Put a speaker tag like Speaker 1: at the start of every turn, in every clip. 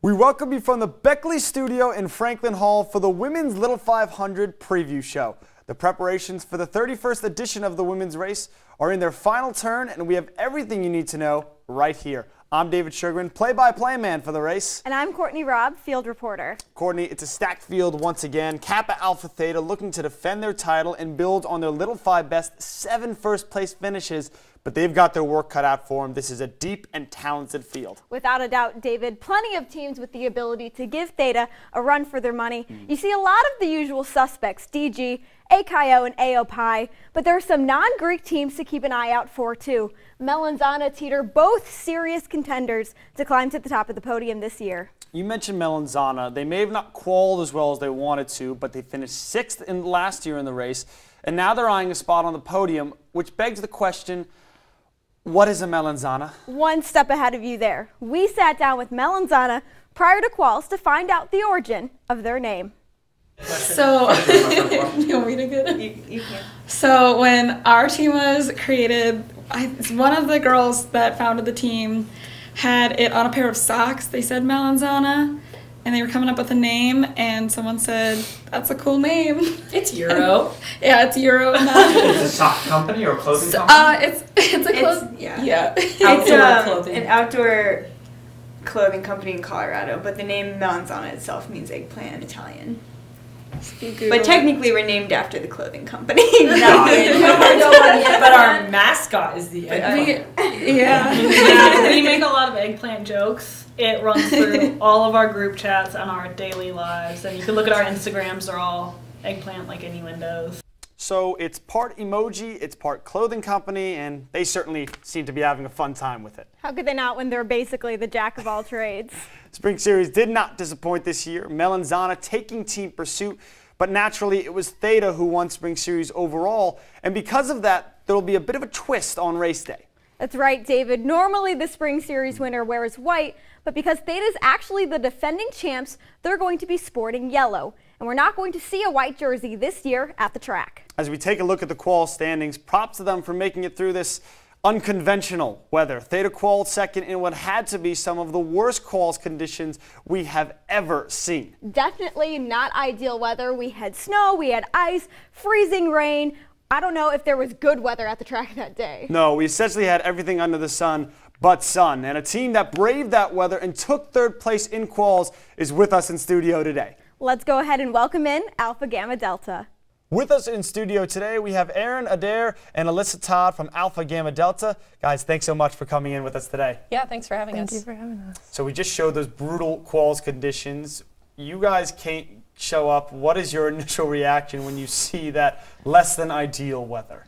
Speaker 1: We welcome you from the Beckley Studio in Franklin Hall for the Women's Little 500 Preview Show. The preparations for the 31st edition of the women's race are in their final turn, and we have everything you need to know right here. I'm David Sugarman, play-by-play man for the race.
Speaker 2: And I'm Courtney Robb, field reporter.
Speaker 1: Courtney, it's a stacked field once again. Kappa Alpha Theta looking to defend their title and build on their Little 5 best 7 first-place finishes, but they've got their work cut out for them. This is a deep and talented field.
Speaker 2: Without a doubt, David, plenty of teams with the ability to give Theta a run for their money. You see a lot of the usual suspects, DG, AKO, and AOPI, but there are some non-Greek teams to keep an eye out for too. Melanzana, Teeter, both serious contenders to climb to the top of the podium this year.
Speaker 1: You mentioned Melanzana. They may have not qualified as well as they wanted to, but they finished 6th in last year in the race, and now they're eyeing a spot on the podium, which begs the question, what is a Melanzana? One
Speaker 2: step ahead of you there. We sat down with Melanzana prior to quals to find out the origin of their name.
Speaker 3: So, you want me to get it?
Speaker 4: You can.
Speaker 3: So when our team was created, one of the girls that founded the team had it on a pair of socks. They said Melanzana, and they were coming up with a name, and someone said, that's a cool name.
Speaker 4: It's Euro.
Speaker 3: Yeah, it's Euro.
Speaker 5: Is it a sock company or a clothing company?
Speaker 3: It's a clothing.
Speaker 4: Yeah.
Speaker 3: Outdoor
Speaker 4: clothing. An outdoor clothing company in Colorado, but the name Melanzana itself means eggplant in Italian. But technically, we're named after the clothing company.
Speaker 6: But our mascot is the eggplant.
Speaker 7: We make a lot of eggplant jokes. It runs through all of our group chats and our daily lives. And you can look at our Instagrams. They're all eggplant like innuendos.
Speaker 1: So it's part emoji, it's part clothing company, and they certainly seem to be having a fun time with it.
Speaker 2: How could they not when they're basically the jack of all trades?
Speaker 1: Spring Series did not disappoint this year. Melanzana taking team pursuit, but naturally it was Theta who won Spring Series overall, and because of that, there will be a bit of a twist on race day.
Speaker 2: That's right, David. Normally the Spring Series winner wears white, but because Theta is actually the defending champs, they're going to be sporting yellow. And we're not going to see a white jersey this year at the track.
Speaker 1: As we take a look at the qual standings, props to them for making it through this unconventional weather. Theta qualified second in what had to be some of the worst quals conditions we have ever seen.
Speaker 2: Definitely not ideal weather. We had snow, we had ice, freezing rain. I don't know if there was good weather at the track that day.
Speaker 1: No, we essentially had everything under the sun but sun. And a team that braved that weather and took third place in quals is with us in studio today.
Speaker 2: Let's go ahead and welcome in Alpha Gamma Delta.
Speaker 1: With us in studio today, we have Aaron Adair and Alyssa Todd from Alpha Gamma Delta. Guys, thanks so much for coming in with us today.
Speaker 8: Yeah, thanks for having us.
Speaker 9: Thank you for having us.
Speaker 1: So we just showed those brutal quals conditions. You guys can't show up. What is your initial reaction when you see that less than ideal weather?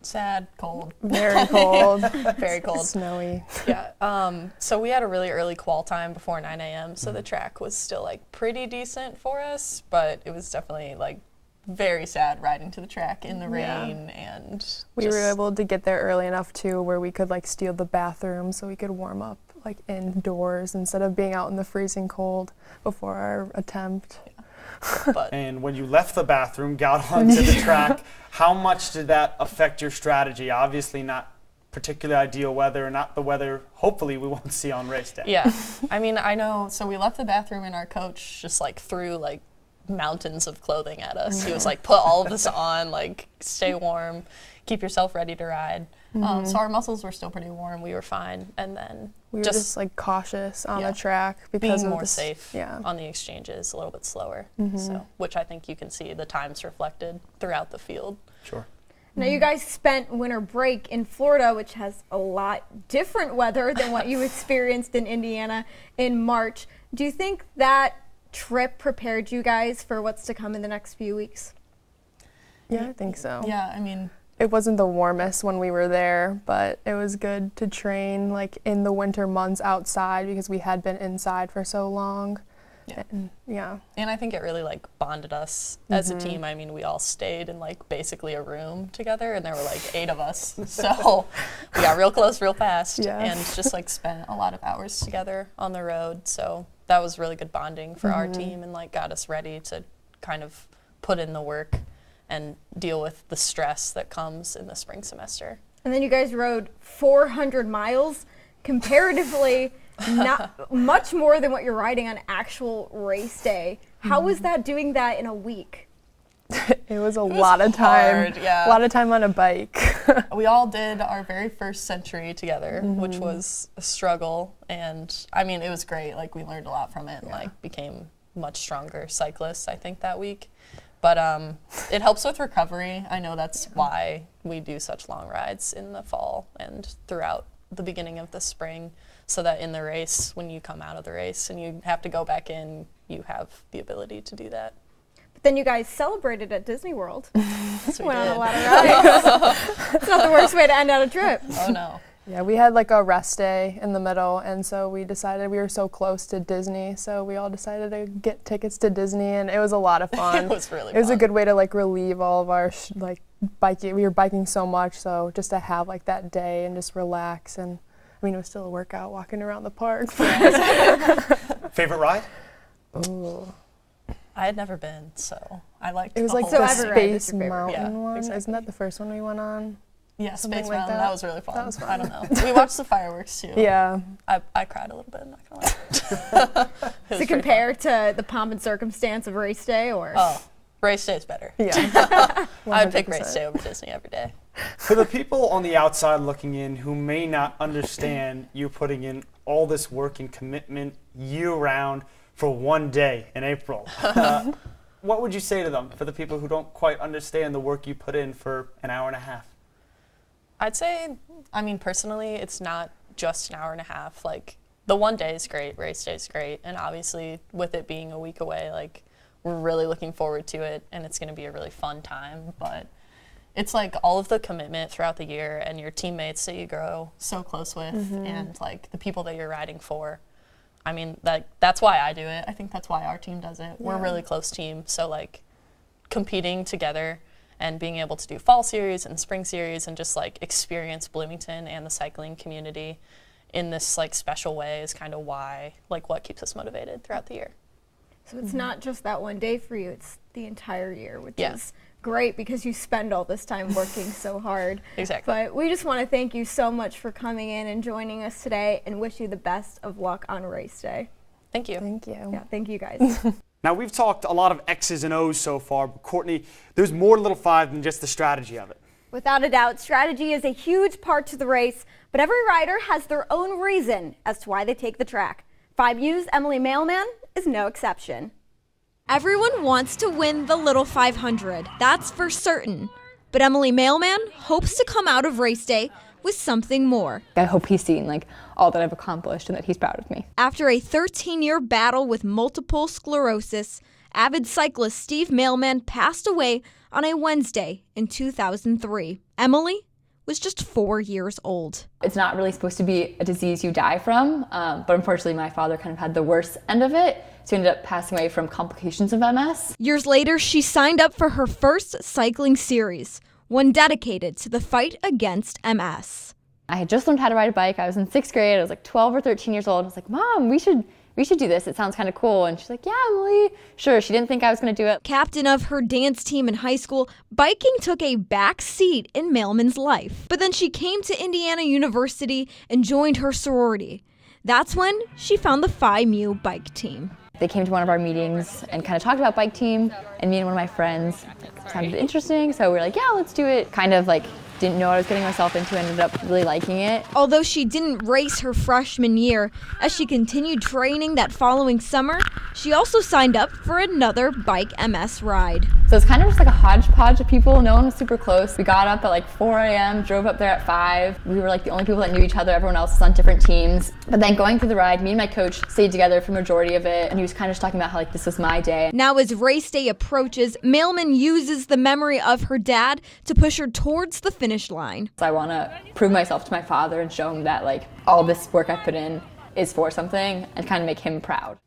Speaker 8: Sad, cold.
Speaker 9: Very cold.
Speaker 8: Very cold.
Speaker 9: Snowy.
Speaker 8: Yeah. So we had a really early qual time before 9 a.m. So the track was still like pretty decent for us, but it was definitely like very sad riding to the track in the rain and
Speaker 9: we were able to get there early enough too where we could like steal the bathroom so we could warm up like indoors instead of being out in the freezing cold before our attempt.
Speaker 1: And when you left the bathroom, got onto the track, how much did that affect your strategy? Obviously not particularly ideal weather, not the weather hopefully we won't see on race day.
Speaker 8: Yeah, I mean, I know, so we left the bathroom and our coach just like threw like mountains of clothing at us. He was like, put all of this on, like stay warm, keep yourself ready to ride. So our muscles were still pretty warm, we were fine, and then
Speaker 9: we were just like cautious on the track because
Speaker 8: being
Speaker 9: of
Speaker 8: more safe on the exchanges, a little bit slower. So, which I think you can see the times reflected throughout the field.
Speaker 1: Sure.
Speaker 2: Now you guys spent winter break in Florida, which has a lot different weather than what you experienced in Indiana in March. Do you think that trip prepared you guys for what's to come in the next few weeks?
Speaker 9: Yeah, I think so.
Speaker 8: Yeah, I mean,
Speaker 9: it wasn't the warmest when we were there, but it was good to train like in the winter months outside because we had been inside for so long. And
Speaker 8: I think it really like bonded us as a team. I mean, we all stayed in like basically a room together and there were like 8 of us. So we got real close real fast and just like spent a lot of hours together on the road. So that was really good bonding for our team and like got us ready to kind of put in the work and deal with the stress that comes in the spring semester.
Speaker 2: And then you guys rode 400 miles. Comparatively, not much more than what you're riding on actual race day. How was that doing that in a week?
Speaker 9: It was a lot of time.
Speaker 8: Yeah.
Speaker 9: A lot of time on a bike.
Speaker 8: We all did our very first century together, which was a struggle. And I mean, it was great. Like, we learned a lot from it and like became much stronger cyclists, I think, that week. But it helps with recovery. I know that's why we do such long rides in the fall and throughout the beginning of the spring, so that in the race, when you come out of the race and you have to go back in, you have the ability to do that.
Speaker 2: But then you guys celebrated at Disney World.
Speaker 8: Yes, we
Speaker 2: Went on
Speaker 8: did.
Speaker 2: a lot of rides. It's not the worst way to end out a trip.
Speaker 8: Oh, no.
Speaker 9: Yeah, we had like a rest day in the middle, and so we decided we were so close to Disney, so we all decided to get tickets to Disney, and it was a lot of fun.
Speaker 8: It was really fun.
Speaker 9: It was a good way to like relieve all of our biking. We were biking so much, so just to have like that day and just relax. And I mean, it was still a workout walking around the park.
Speaker 1: Favorite ride?
Speaker 9: Oh.
Speaker 8: I had never been, so I liked
Speaker 9: It was
Speaker 8: the
Speaker 9: like
Speaker 8: whole
Speaker 9: the
Speaker 2: So every ride is
Speaker 9: Space
Speaker 2: your favorite.
Speaker 9: Mountain
Speaker 8: Yeah,
Speaker 9: one.
Speaker 8: exactly.
Speaker 9: Isn't that the first one we went on?
Speaker 8: Yeah,
Speaker 9: Something
Speaker 8: Space
Speaker 9: like
Speaker 8: Mountain.
Speaker 9: that.
Speaker 8: That was really fun.
Speaker 9: That was fun.
Speaker 8: I don't know. We watched the fireworks too.
Speaker 9: Yeah.
Speaker 8: I cried a little bit, I'm not gonna lie.
Speaker 2: Does it compare to the pomp and circumstance of race day, or?
Speaker 8: Oh, race day is better.
Speaker 9: Yeah.
Speaker 8: I would pick race
Speaker 9: 100%.
Speaker 8: day over Disney every day.
Speaker 1: For the people on the outside looking in who may not understand you putting in all this work and commitment year-round for one day in April, what would you say to them, for the people who don't quite understand the work you put in for an hour and a half?
Speaker 8: I'd say, I mean, personally, it's not just an hour and a half. Like, the one day is great, race day is great, and obviously with it being a week away, like, we're really looking forward to it, and it's going to be a really fun time. But it's like all of the commitment throughout the year and your teammates that you grow so close with, and like the people that you're riding for. I mean, that's why I do it. I think that's why our team does it. We're a really close team, so like competing together and being able to do fall series and spring series and just like experience Bloomington and the cycling community in this like special way is kind of why, like, what keeps us motivated throughout the year.
Speaker 2: So it's not just that one day for you, it's the entire year, which
Speaker 8: Yeah.
Speaker 2: is great because you spend all this time working so hard.
Speaker 8: Exactly.
Speaker 2: But we just want to thank you so much for coming in and joining us today and wish you the best of luck on race day.
Speaker 8: Thank you.
Speaker 9: Thank you.
Speaker 2: Yeah, thank you guys.
Speaker 1: Now, we've talked a lot of X's and O's so far, but Courtney, there's more to Little Five than just the strategy of it.
Speaker 2: Without a doubt, strategy is a huge part to the race, but every rider has their own reason as to why they take the track. 5U's Emily Mailman is no exception. Everyone wants to win the Little 500, that's for certain. But Emily Mailman hopes to come out of race day with something more.
Speaker 10: I hope he's seen like all that I've accomplished and that he's proud of me.
Speaker 2: After a 13-year battle with multiple sclerosis, avid cyclist Steve Mailman passed away on a Wednesday in 2003. Emily was just 4 years old.
Speaker 10: It's not really supposed to be a disease you die from, but unfortunately my father kind of had the worst end of it, so he ended up passing away from complications of MS.
Speaker 2: Years later, she signed up for her first cycling series, one dedicated to the fight against MS.
Speaker 10: I had just learned how to ride a bike. I was in 6th grade. I was like 12 or 13 years old. I was like, Mom, we should do this. It sounds kind of cool. And she's like, yeah, Emily. Sure. She didn't think I was going to do it.
Speaker 2: Captain of her dance team in high school, biking took a back seat in Mailman's life. But then she came to Indiana University and joined her sorority. That's when she found the Phi Mu bike team.
Speaker 10: They came to one of our meetings and kind of talked about bike team, and me and one of my friends sounded interesting. So we were like, yeah, let's do it. Kind of like didn't know what I was getting myself into, ended up really liking it.
Speaker 2: Although she didn't race her freshman year, as she continued training that following summer, she also signed up for another Bike MS ride.
Speaker 10: So it's kind of just like a hodgepodge of people. No one was super close. We got up at like 4 a.m., drove up there at 5. We were like the only people that knew each other. Everyone else was on different teams. But then going through the ride, me and my coach stayed together for the majority of it, and he was kind of just talking about how like this was my day.
Speaker 2: Now as race day approaches, Mailman uses the memory of her dad to push her towards the finish line.
Speaker 10: So I want to prove myself to my father and show him that like all this work I put in is for something and kind of make him proud.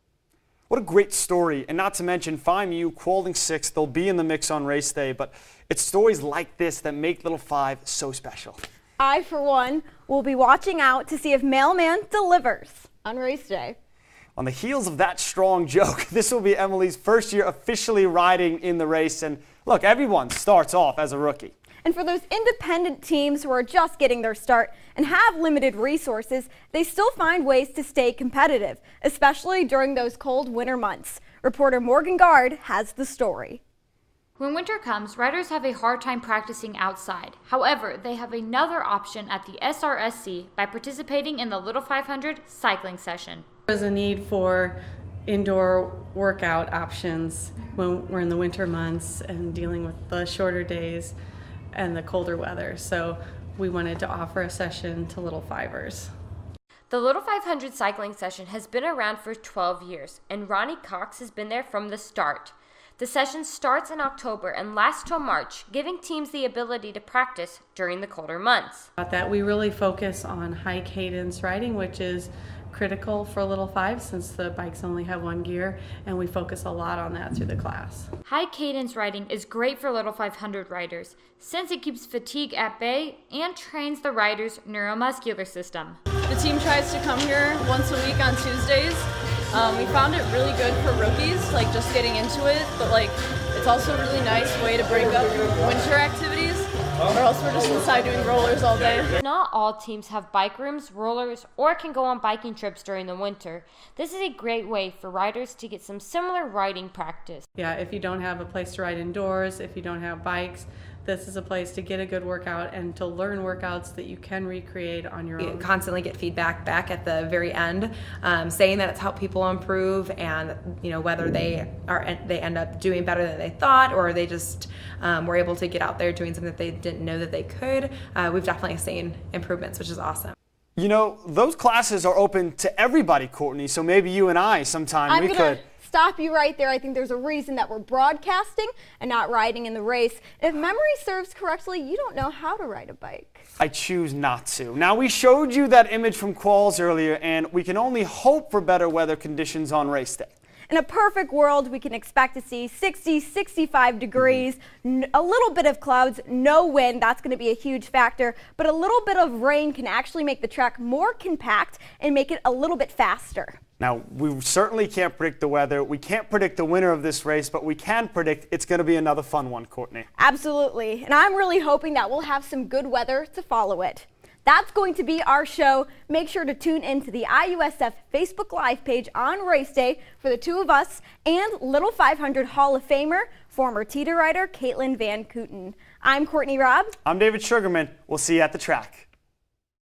Speaker 1: What a great story, and not to mention Phi Mu qualifying 6th. They'll be in the mix on race day, but it's stories like this that make Little Five so special.
Speaker 2: I, for one, will be watching out to see if Mailman delivers on race day.
Speaker 1: On the heels of that strong joke, this will be Emily's first year officially riding in the race, and look, everyone starts off as a rookie.
Speaker 2: And for those independent teams who are just getting their start and have limited resources, they still find ways to stay competitive, especially during those cold winter months. Reporter Morgan Gard has the story.
Speaker 11: When winter comes, riders have a hard time practicing outside. However, they have another option at the SRSC by participating in the Little 500 cycling session.
Speaker 12: There's a need for indoor workout options when we're in the winter months and dealing with the shorter days and the colder weather. So we wanted to offer a session to Little Fivers.
Speaker 11: The Little 500 cycling session has been around for 12 years, and Ronnie Cox has been there from the start. The session starts in October and lasts till March, giving teams the ability to practice during the colder months.
Speaker 12: That we really focus on high cadence riding, which is critical for Little Five since the bikes only have one gear, and we focus a lot on that through the class.
Speaker 11: High cadence riding is great for Little 500 riders since it keeps fatigue at bay and trains the rider's neuromuscular system.
Speaker 13: The team tries to come here once a week on Tuesdays. We found it really good for rookies, like just getting into it, but like it's also a really nice way to break up winter activities, or else we're just inside doing rollers all day.
Speaker 11: Not all teams have bike rooms, rollers, or can go on biking trips during the winter. This is a great way for riders to get some similar riding practice.
Speaker 12: Yeah, if you don't have a place to ride indoors, if you don't have bikes, this is a place to get a good workout and to learn workouts that you can recreate on your own.
Speaker 14: You constantly get feedback back at the very end, saying that it's helped people improve, and whether they end up doing better than they thought, or they just were able to get out there doing something that they didn't know that they could. We've definitely seen improvements, which is awesome.
Speaker 1: Those classes are open to everybody, Courtney. So maybe you and I sometime we could.
Speaker 2: Stop you right there. I think there's a reason that we're broadcasting and not riding in the race. If memory serves correctly, you don't know how to ride a bike.
Speaker 1: I choose not to. Now, we showed you that image from Qualls earlier, and we can only hope for better weather conditions on race day.
Speaker 2: In a perfect world, we can expect to see 60, 65 degrees, a little bit of clouds, no wind. That's going to be a huge factor. But a little bit of rain can actually make the track more compact and make it a little bit faster.
Speaker 1: Now, we certainly can't predict the weather. We can't predict the winner of this race, but we can predict it's going to be another fun one, Courtney.
Speaker 2: Absolutely. And I'm really hoping that we'll have some good weather to follow it. That's going to be our show. Make sure to tune in to the IUSF Facebook Live page on race day for the two of us and Little 500 Hall of Famer, former teeter rider Caitlin Van Kooten. I'm Courtney Robb.
Speaker 1: I'm David Sugarman. We'll see you at the track.